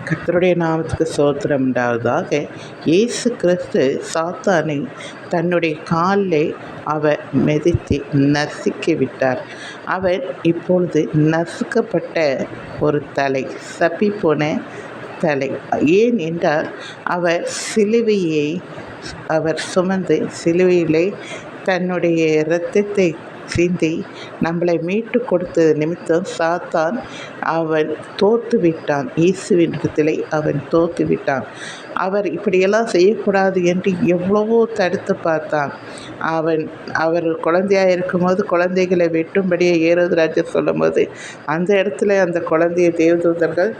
கர்த்தருடைய நாமத்துக்கு ஸ்தோத்திரம் உண்டாவதாக. இயேசு கிறிஸ்து சாத்தானை தன்னுடைய காலிலே அவர் மிதித்து நசுக்கி விட்டார். அவர் இப்பொழுது நசுக்கப்பட்ட ஒரு தலை, சப்பி போன தலை. ஏன் என்றால் அவர் சிலுவையை அவர் சுமந்து சிலுவையிலே தன்னுடைய இரத்தத்தை சிந்தி நம்மளை மீட்டு கொடுத்தது நிமித்தம் சாத்தான் அவன் தோற்று விட்டான். இயேசுவினிடத்திலே அவன் தோற்று விட்டான். அவர் இப்படியெல்லாம் செய்யக்கூடாது என்று எவ்வளவோ தடுத்து பார்த்தான். அவர் குழந்தையாக இருக்கும்போது குழந்தைகளை வெட்டும்படியே ஏரோது ராஜா சொல்லும்போது அந்த இடத்துல அந்த குழந்தைய தேவதூதர்கள்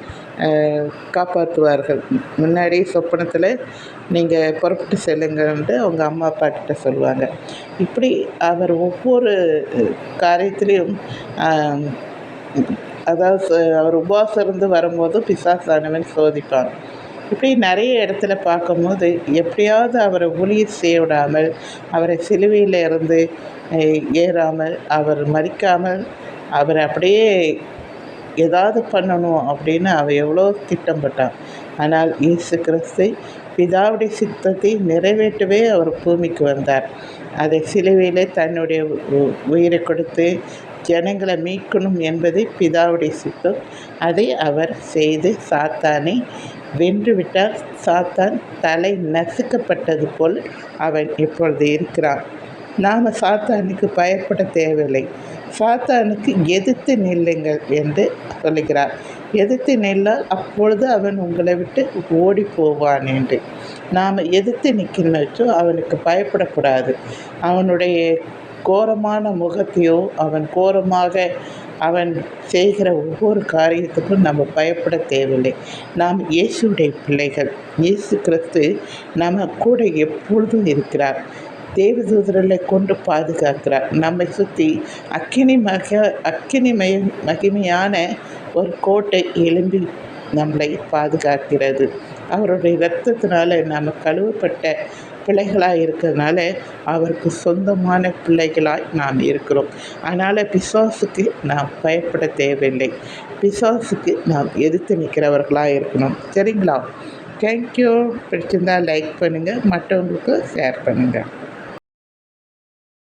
காப்பாற்றுவார்கள். முன்னாடியே சொப்பனத்தில் நீங்கள் புறப்பட்டு செல்லுங்கன்ட்டு அவங்க அம்மா அப்பா கிட்ட சொல்லுவாங்க. இப்படி அவர் ஒவ்வொரு காரியத்திலையும் அதாவது அவர் உபவாசம் இருந்து வரும்போது பிசாசானவன் சோதிப்பான். இப்படி நிறைய இடத்துல பார்க்கும்போது எப்படியாவது அவரை ஊழியர் செய்ய விடாமல், அவரை சிலுவையில் இருந்து ஏறாமல், அவர் மறிக்காமல், அவரை அப்படியே ஏதாவது பண்ணணும் அப்படின்னு அவன் எவ்வளோ திட்டம் பட்டான். ஆனால் இயேசு கிறிஸ்து பிதாவுடைய சித்தத்தை நிறைவேற்றவே அவர் பூமிக்கு வந்தார். அதை சிலுவையிலே தன்னுடைய உயிரை கொடுத்து ஜனங்களை மீட்கணும் என்பதை பிதாவுடைய சித்தம். அதை அவர் செய்து சாத்தானை வென்றுவிட்டார். சாத்தான் தலை நசுக்கப்பட்டது போல் அவன் இப்பொழுது இருக்கிறான். நாம் சாத்தானுக்கு பயப்பட தேவையில்லை. சாத்தானுக்கு எதிர்த்து நில்லுங்கள் என்று சொல்லுகிறார். எதிர்த்து நில்லால் அப்பொழுது அவன் உங்களை விட்டு ஓடி போவான் என்று. நாம் எதிர்த்து நிற்கணுச்சோ அவனுக்கு பயப்படக்கூடாது. அவனுடைய கோரமான முகத்தையோ அவன் செய்கிற ஒவ்வொரு காரியத்துக்கும் நம்ம பயப்பட தேவையில்லை. நாம் இயேசுடைய பிள்ளைகள். இயேசு கிறிஸ்து நம்ம கூட எப்பொழுதும் இருக்கிறார். தேவதூதர்களை கொண்டு பாதுகாக்கிறார். நம்மை சுற்றி மகிமையான ஒரு கோட்டை எழும்பி நம்மளை பாதுகாக்கிறது. அவருடைய இரத்தத்தினால நாம் கழுவப்பட்ட பிள்ளைகளாக இருக்கிறதுனால அவருக்கு சொந்தமான பிள்ளைகளாய் நாம் இருக்கிறோம். அதனால் பிசாசுக்கு நாம் பயப்பட தேவையில்லை. பிசாசுக்கு நாம் எதிர்த்து நிற்கிறவர்களாக இருக்கணும். சரிங்களா? தேங்க்யூ. பிடிச்சிருந்தால் லைக் பண்ணுங்கள், மற்றவங்களுக்கு ஷேர் பண்ணுங்கள்.